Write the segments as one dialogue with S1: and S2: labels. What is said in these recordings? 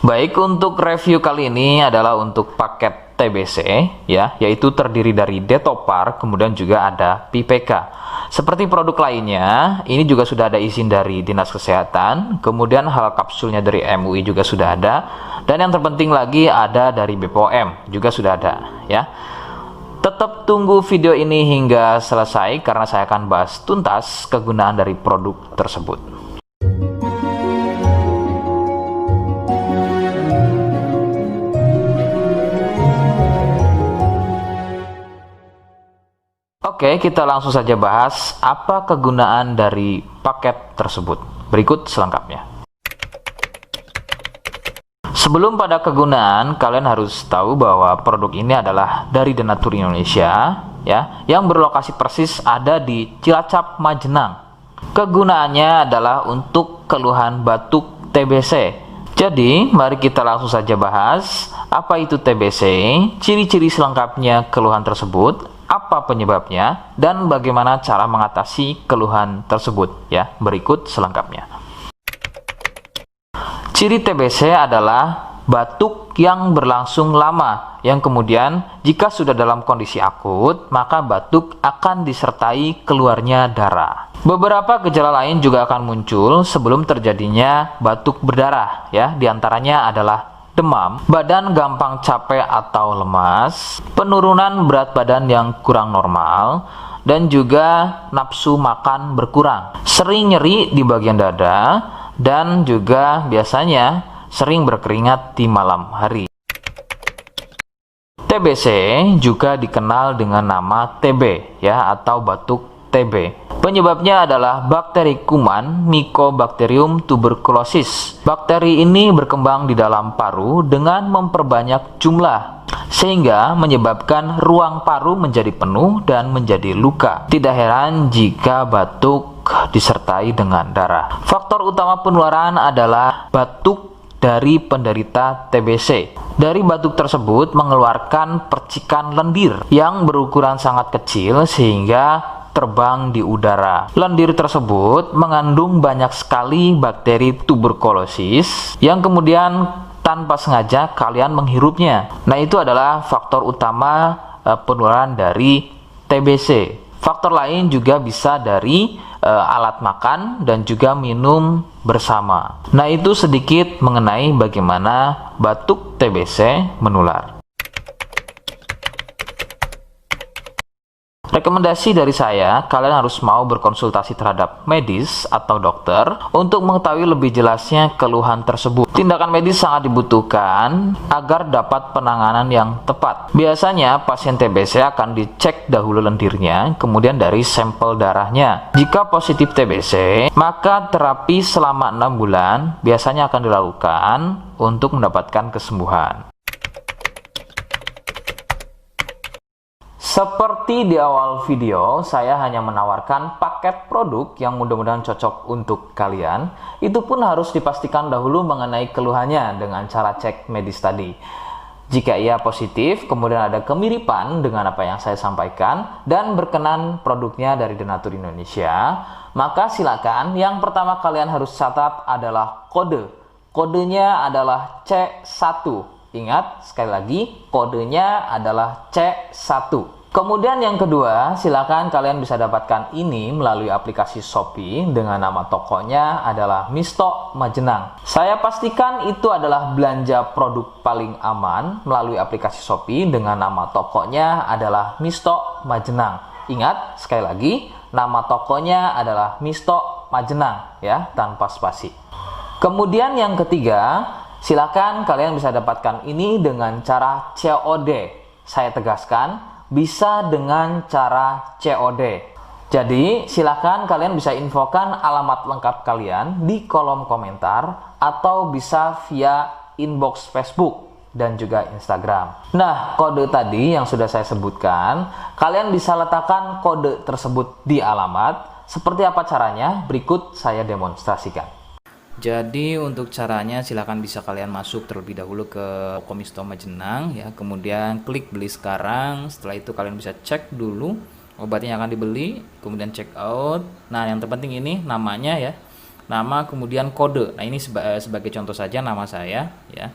S1: Baik, untuk review kali ini adalah untuk paket TBC ya, yaitu terdiri dari Detopar, kemudian juga ada PPK. Seperti produk lainnya, ini juga sudah ada izin dari Dinas Kesehatan, kemudian hal kapsulnya dari MUI juga sudah ada, dan yang terpenting lagi ada dari BPOM juga sudah ada ya. Tetap tunggu video ini hingga selesai karena saya akan bahas tuntas kegunaan dari produk tersebut. Oke, kita langsung saja bahas apa kegunaan dari paket tersebut. Berikut selengkapnya. Sebelum pada kegunaan, kalian harus tahu bahwa produk ini adalah dari Denatur Indonesia, ya, yang berlokasi persis ada di Cilacap, Majenang. Kegunaannya adalah untuk keluhan batuk TBC. Jadi, mari kita langsung saja bahas apa itu TBC, ciri-ciri selengkapnya keluhan tersebut, apa penyebabnya, dan bagaimana cara mengatasi keluhan tersebut ya. Berikut selengkapnya. Ciri TBC adalah batuk yang berlangsung lama, yang kemudian jika sudah dalam kondisi akut, maka batuk akan disertai keluarnya darah. Beberapa gejala lain juga akan muncul sebelum terjadinya batuk berdarah ya. Di antaranya adalah demam, badan gampang capek atau lemas, penurunan berat badan yang kurang normal, dan juga nafsu makan berkurang, sering nyeri di bagian dada, dan juga biasanya sering berkeringat di malam hari. TBC juga dikenal dengan nama TB ya, atau batuk TB. Penyebabnya adalah bakteri kuman Mycobacterium tuberculosis. Bakteri ini berkembang di dalam paru dengan memperbanyak jumlah, sehingga menyebabkan ruang paru menjadi penuh dan menjadi luka. Tidak heran jika batuk disertai dengan darah. Faktor utama penularan adalah batuk dari penderita TBC. Dari batuk tersebut mengeluarkan percikan lendir yang berukuran sangat kecil sehingga terbang di udara. Lendir tersebut mengandung banyak sekali bakteri tuberkulosis yang kemudian tanpa sengaja kalian menghirupnya. Nah, itu adalah faktor utama penularan dari TBC. Faktor lain juga bisa dari alat makan dan juga minum bersama. Nah, itu sedikit mengenai bagaimana batuk TBC menular. Rekomendasi dari saya, kalian harus mau berkonsultasi terhadap medis atau dokter untuk mengetahui lebih jelasnya keluhan tersebut. Tindakan medis sangat dibutuhkan agar dapat penanganan yang tepat. Biasanya pasien TBC akan dicek dahulu lendirnya, kemudian dari sampel darahnya. Jika positif TBC, maka terapi selama 6 bulan biasanya akan dilakukan untuk mendapatkan kesembuhan. Seperti di awal video, saya hanya menawarkan paket produk yang mudah-mudahan cocok untuk kalian. Itu pun harus dipastikan dahulu mengenai keluhannya dengan cara cek medis tadi. Jika ia positif, kemudian ada kemiripan dengan apa yang saya sampaikan, dan berkenan produknya dari Denatur Indonesia, maka silakan. Yang pertama kalian harus catat adalah kode. Kodenya adalah C1. Ingat, sekali lagi, kodenya adalah C1. Kemudian yang kedua, silakan kalian bisa dapatkan ini melalui aplikasi Shopee dengan nama tokonya adalah Misto Majenang. Saya pastikan itu adalah belanja produk paling aman melalui aplikasi Shopee dengan nama tokonya adalah Misto Majenang. Ingat, sekali lagi, nama tokonya adalah Misto Majenang ya, tanpa spasi. Kemudian yang ketiga, silakan kalian bisa dapatkan ini dengan cara COD. Saya tegaskan, bisa dengan cara COD. Jadi, silakan kalian bisa infokan alamat lengkap kalian di kolom komentar atau bisa via inbox Facebook dan juga Instagram. Nah, kode tadi yang sudah saya sebutkan, kalian bisa letakkan kode tersebut di alamat. Seperti apa caranya? Berikut saya demonstrasikan. Jadi untuk caranya silahkan bisa kalian masuk terlebih dahulu ke toko Misto Majenang ya, kemudian klik beli sekarang. Setelah itu kalian bisa cek dulu obatnya yang akan dibeli, kemudian check out. Nah, yang terpenting ini namanya ya. nama kemudian kode. Nah, ini sebagai contoh saja nama saya ya.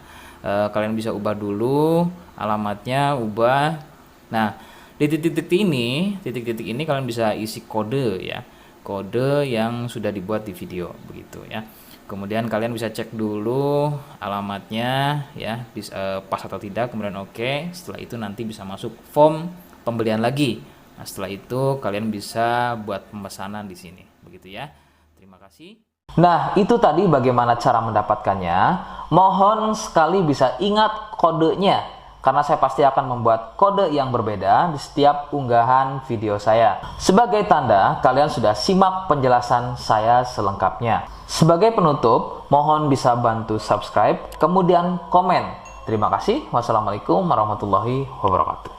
S1: Kalian bisa ubah dulu alamatnya, ubah. Nah, di titik-titik ini kalian bisa isi kode ya. Kode yang sudah dibuat di video begitu ya. Kemudian kalian bisa cek dulu alamatnya ya, bisa pas atau tidak, kemudian oke. Setelah itu nanti bisa masuk form pembelian lagi. Nah, setelah itu kalian bisa buat pemesanan di sini begitu ya. Terima kasih. Nah, itu tadi bagaimana cara mendapatkannya. Mohon sekali bisa ingat kodenya, karena saya pasti akan membuat kode yang berbeda di setiap unggahan video saya. Sebagai tanda, kalian sudah simak penjelasan saya selengkapnya. Sebagai penutup, mohon bisa bantu subscribe, kemudian komen. Terima kasih. Wassalamualaikum warahmatullahi wabarakatuh.